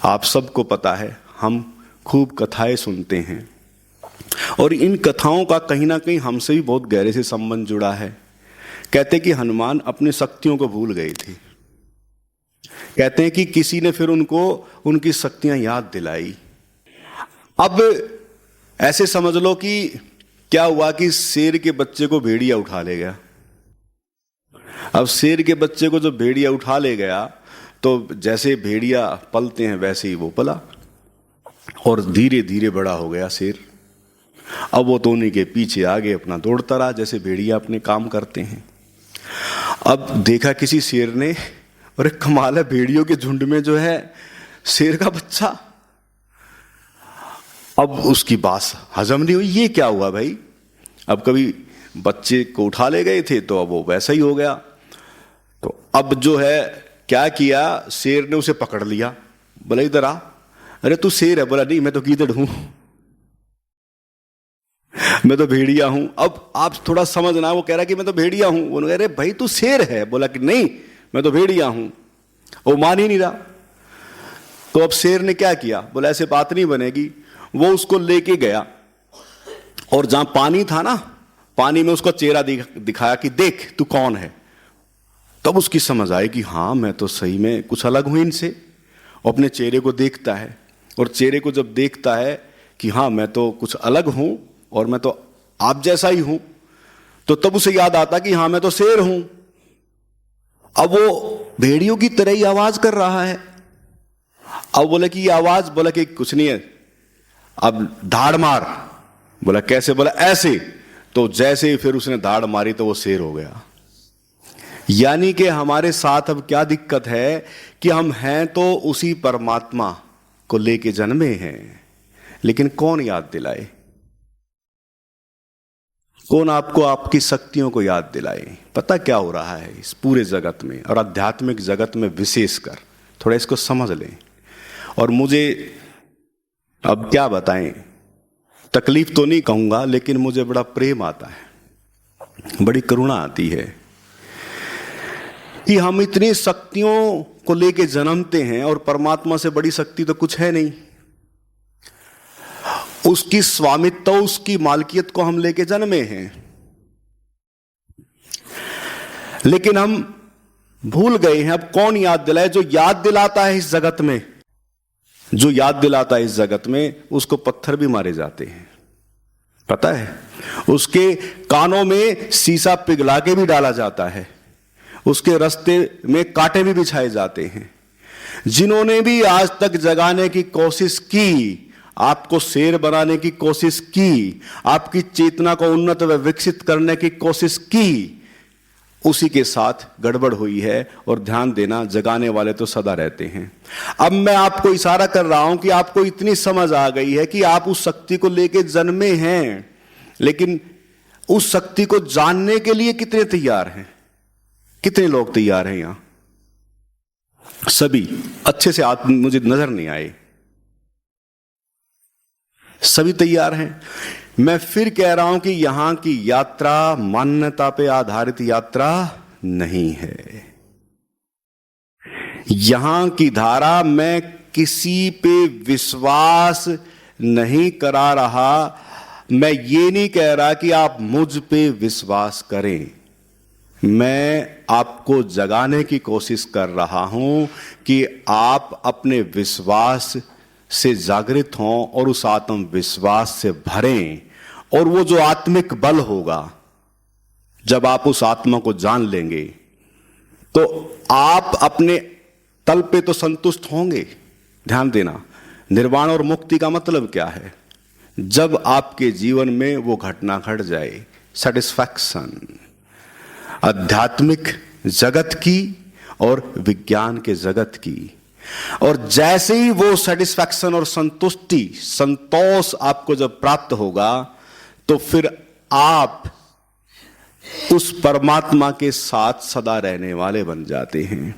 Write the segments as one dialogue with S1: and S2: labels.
S1: आप सबको पता है, हम खूब कथाएं सुनते हैं और इन कथाओं का कहीं ना कहीं हमसे भी बहुत गहरे से संबंध जुड़ा है। कहते कि हनुमान अपनी शक्तियों को भूल गए थे। कहते हैं कि किसी ने फिर उनको उनकी शक्तियां याद दिलाई। अब ऐसे समझ लो कि क्या हुआ कि शेर के बच्चे को भेड़िया उठा ले गया। अब शेर के बच्चे को जब भेड़िया उठा ले गया तो जैसे भेड़िया पलते हैं वैसे ही वो पला और धीरे धीरे बड़ा हो गया शेर। अब वो तो उन्हीं के पीछे आगे अपना दौड़ता रहा जैसे भेड़िया अपने काम करते हैं। अब देखा किसी शेर ने, अरे कमाल है, भेड़ियों के झुंड में जो है शेर का बच्चा। अब उसकी बात हजम नहीं हुई, ये क्या हुआ भाई? अब कभी बच्चे को उठा ले गए थे तो अब वो वैसा ही हो गया। तो अब जो है क्या किया, शेर ने उसे पकड़ लिया, बोला इधर आ। अरे तू शेर है? बोला नहीं, मैं तो गीदड़ हूं, मैं तो भेड़िया हूं। अब आप थोड़ा समझना, वो कह रहा कि मैं तो भेड़िया हूं। वो कह रहे भाई तू शेर है? बोला कि नहीं, मैं तो भेड़िया हूं। वो मान ही नहीं रहा। तो अब शेर ने क्या किया, बोला ऐसे बात नहीं बनेगी। वो उसको लेके गया और जहां पानी था ना, पानी में उसको चेहरा दिखाया कि देख तू कौन है। तब उसकी समझ आई कि हाँ मैं तो सही में कुछ अलग हूं इनसे। अपने चेहरे को देखता है और चेहरे को जब देखता है कि हाँ मैं तो कुछ अलग हूं और मैं तो आप जैसा ही हूं, तो तब उसे याद आता कि हाँ मैं तो शेर हूं। अब वो भेड़ियों की तरह ही आवाज कर रहा है। अब बोले कि ये आवाज, बोला कि कुछ नहीं है, अब धाड़ मार। बोला कैसे? बोला ऐसे। तो जैसे ही फिर उसने धाड़ मारी तो वो शेर हो गया। यानी कि हमारे साथ अब क्या दिक्कत है कि हम हैं तो उसी परमात्मा को लेके जन्मे हैं, लेकिन कौन याद दिलाए? कौन आपको आपकी शक्तियों को याद दिलाए? पता क्या हो रहा है इस पूरे जगत में और आध्यात्मिक जगत में विशेषकर? थोड़ा इसको समझ लें। और मुझे अब क्या बताएं, तकलीफ तो नहीं कहूंगा, लेकिन मुझे बड़ा प्रेम आता है, बड़ी करुणा आती है कि हम इतनी शक्तियों को लेके जन्मते हैं और परमात्मा से बड़ी शक्ति तो कुछ है नहीं। उसकी स्वामित्व, उसकी मालकियत को हम लेके जन्मे हैं, लेकिन हम भूल गए हैं। अब कौन याद दिलाए? जो याद दिलाता है इस जगत में, जो याद दिलाता है इस जगत में, उसको पत्थर भी मारे जाते हैं, पता है? उसके कानों में शीशा पिघला के भी डाला जाता है, उसके रास्ते में कांटे भी बिछाए जाते हैं। जिन्होंने भी आज तक जगाने की कोशिश की, आपको शेर बनाने की कोशिश की, आपकी चेतना को उन्नत व विकसित करने की कोशिश की, उसी के साथ गड़बड़ हुई है। और ध्यान देना, जगाने वाले तो सदा रहते हैं। अब मैं आपको इशारा कर रहा हूं कि आपको इतनी समझ आ गई है कि आप उस शक्ति को लेके जन्मे हैं, लेकिन उस शक्ति को जानने के लिए कितने तैयार हैं? कितने लोग तैयार हैं यहां? सभी अच्छे से आप मुझे नजर नहीं आए। सभी तैयार हैं। मैं फिर कह रहा हूं कि यहां की यात्रा मान्यता पे आधारित यात्रा नहीं है। यहां की धारा, मैं किसी पे विश्वास नहीं करा रहा, मैं ये नहीं कह रहा कि आप मुझ पे विश्वास करें। मैं आपको जगाने की कोशिश कर रहा हूं कि आप अपने विश्वास से जागृत हों और उस आत्मविश्वास से भरें। और वो जो आत्मिक बल होगा, जब आप उस आत्मा को जान लेंगे तो आप अपने तल पे तो संतुष्ट होंगे। ध्यान देना, निर्वाण और मुक्ति का मतलब क्या है? जब आपके जीवन में वो घटना घट जाए, सेटिस्फैक्शन, आध्यात्मिक जगत की और विज्ञान के जगत की। और जैसे ही वो सेटिस्फैक्शन और संतुष्टि, संतोष आपको जब प्राप्त होगा, तो फिर आप उस परमात्मा के साथ सदा रहने वाले बन जाते हैं।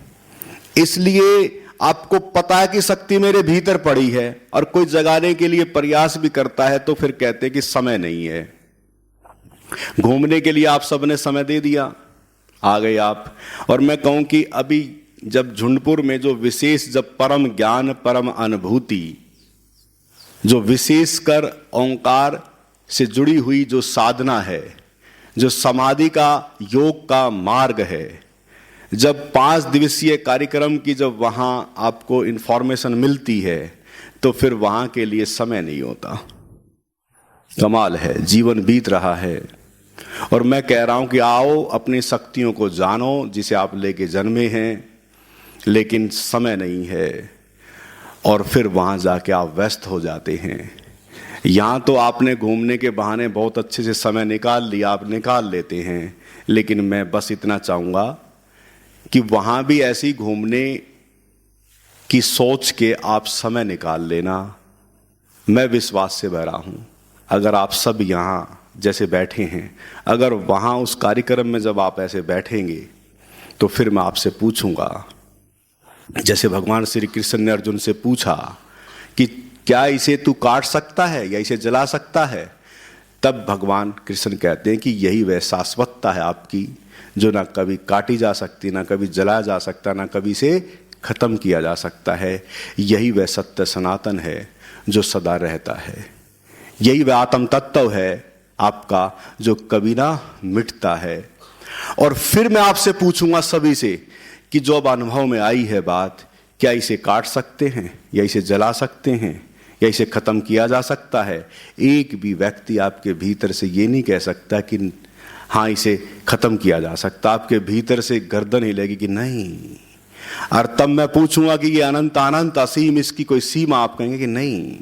S1: इसलिए आपको पता है कि शक्ति मेरे भीतर पड़ी है, और कोई जगाने के लिए प्रयास भी करता है तो फिर कहते हैं कि समय नहीं है। घूमने के लिए आप सबने समय दे दिया, आ गए आप, और मैं कहूं कि अभी जब झुंडपुर में जो विशेष, जब परम ज्ञान परम अनुभूति, जो विशेषकर ओंकार से जुड़ी हुई जो साधना है, जो समाधि का योग का मार्ग है, जब 5 दिवसीय कार्यक्रम की जब वहाँ आपको इन्फॉर्मेशन मिलती है तो फिर वहाँ के लिए समय नहीं होता। कमाल है, जीवन बीत रहा है और मैं कह रहा हूँ कि आओ अपनी शक्तियों को जानो जिसे आप लेके जन्मे हैं, लेकिन समय नहीं है और फिर वहाँ जाके आप व्यस्त हो जाते हैं। यहाँ तो आपने घूमने के बहाने बहुत अच्छे से समय निकाल लिया, आप निकाल लेते हैं, लेकिन मैं बस इतना चाहूँगा कि वहाँ भी ऐसी घूमने की सोच के आप समय निकाल लेना। मैं विश्वास से भरा हूँ, अगर आप सब यहाँ जैसे बैठे हैं, अगर वहाँ उस कार्यक्रम में जब आप ऐसे बैठेंगे तो फिर मैं आपसे पूछूंगा, जैसे भगवान श्री कृष्ण ने अर्जुन से पूछा कि क्या इसे तू काट सकता है या इसे जला सकता है, तब भगवान कृष्ण कहते हैं कि यही वह शाश्वतता है आपकी जो ना कभी काटी जा सकती, ना कभी जलाया जा सकता, ना कभी इसे खत्म किया जा सकता है। यही वह सत्य सनातन है जो सदा रहता है। यही वह आत्म तत्व है आपका जो कभी ना मिटता है। और फिर मैं आपसे पूछूंगा सभी से कि जो अब अनुभव में आई है बात, क्या इसे काट सकते हैं या इसे जला सकते हैं या इसे खत्म किया जा सकता है? एक भी व्यक्ति आपके भीतर से ये नहीं कह सकता कि हाँ इसे खत्म किया जा सकता। आपके भीतर से गर्दन हिलेगी कि नहीं। और तब मैं पूछूंगा कि ये अनंत अनंत असीम, इसकी कोई सीमा? आप कहेंगे कि नहीं।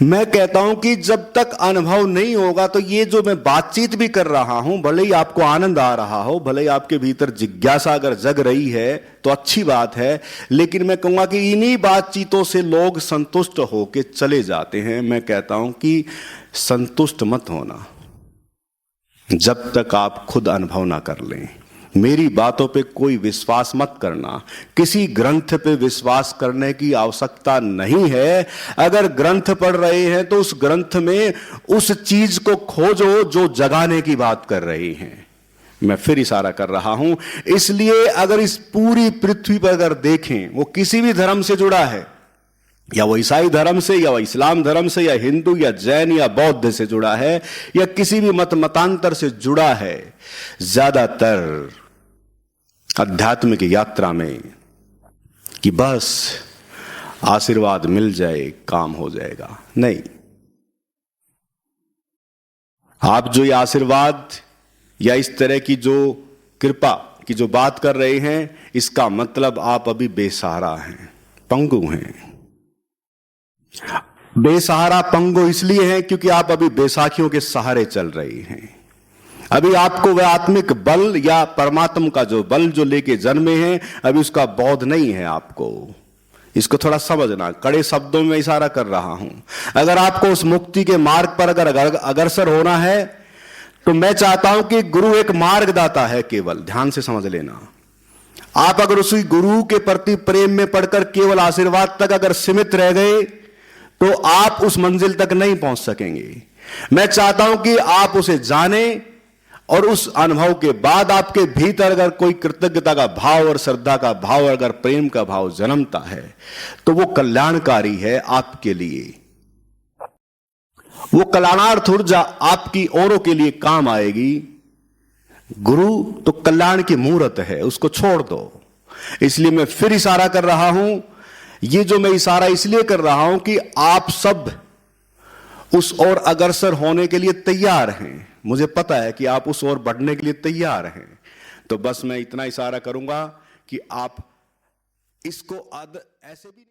S1: मैं कहता हूं कि जब तक अनुभव नहीं होगा तो ये जो मैं बातचीत भी कर रहा हूं, भले ही आपको आनंद आ रहा हो, भले ही आपके भीतर जिज्ञासा अगर जग रही है तो अच्छी बात है, लेकिन मैं कहूंगा कि इन्हीं बातचीतों से लोग संतुष्ट होकर चले जाते हैं। मैं कहता हूं कि संतुष्ट मत होना जब तक आप खुद अनुभव ना कर लें। मेरी बातों पे कोई विश्वास मत करना, किसी ग्रंथ पे विश्वास करने की आवश्यकता नहीं है। अगर ग्रंथ पढ़ रहे हैं तो उस ग्रंथ में उस चीज को खोजो जो जगाने की बात कर रही हैं। मैं फिर इशारा कर रहा हूं, इसलिए अगर इस पूरी पृथ्वी पर अगर देखें, वो किसी भी धर्म से जुड़ा है, या वो ईसाई धर्म से, या वो इस्लाम धर्म से, या हिंदू या जैन या बौद्ध से जुड़ा है, या किसी भी मतांतर से जुड़ा है, ज्यादातर आध्यात्मिक यात्रा में कि बस आशीर्वाद मिल जाए काम हो जाएगा, नहीं। आप जो ये आशीर्वाद या इस तरह की जो कृपा की जो बात कर रहे हैं, इसका मतलब आप अभी बेसहारा हैं, पंगु हैं। बेसहारा पंगु इसलिए हैं क्योंकि आप अभी बैसाखियों के सहारे चल रहे हैं। अभी आपको वह आत्मिक बल या परमात्मा का जो बल जो लेके जन्मे हैं, अभी उसका बोध नहीं है आपको। इसको थोड़ा समझना, कड़े शब्दों में इशारा कर रहा हूं। अगर आपको उस मुक्ति के मार्ग पर अगर अग्रसर होना है तो मैं चाहता हूं कि गुरु एक मार्गदाता है, केवल ध्यान से समझ लेना। आप अगर उसी गुरु के प्रति प्रेम में पड़कर केवल आशीर्वाद तक अगर सीमित रह गए तो आप उस मंजिल तक नहीं पहुंच सकेंगे। मैं चाहता हूं कि आप उसे जाने और उस अनुभव के बाद आपके भीतर अगर कोई कृतज्ञता का भाव और श्रद्धा का भाव, अगर प्रेम का भाव जन्मता है तो वो कल्याणकारी है आपके लिए। वो कल्याणार्थ ऊर्जा आपकी औरों के लिए काम आएगी। गुरु तो कल्याण की मूर्त है, उसको छोड़ दो। इसलिए मैं फिर इशारा कर रहा हूं, ये जो मैं इशारा इसलिए कर रहा हूं कि आप सब उस ओर अग्रसर होने के लिए तैयार हैं। मुझे पता है कि आप उस ओर बढ़ने के लिए तैयार हैं। तो बस मैं इतना इशारा करूंगा कि आप इसको ऐसे भी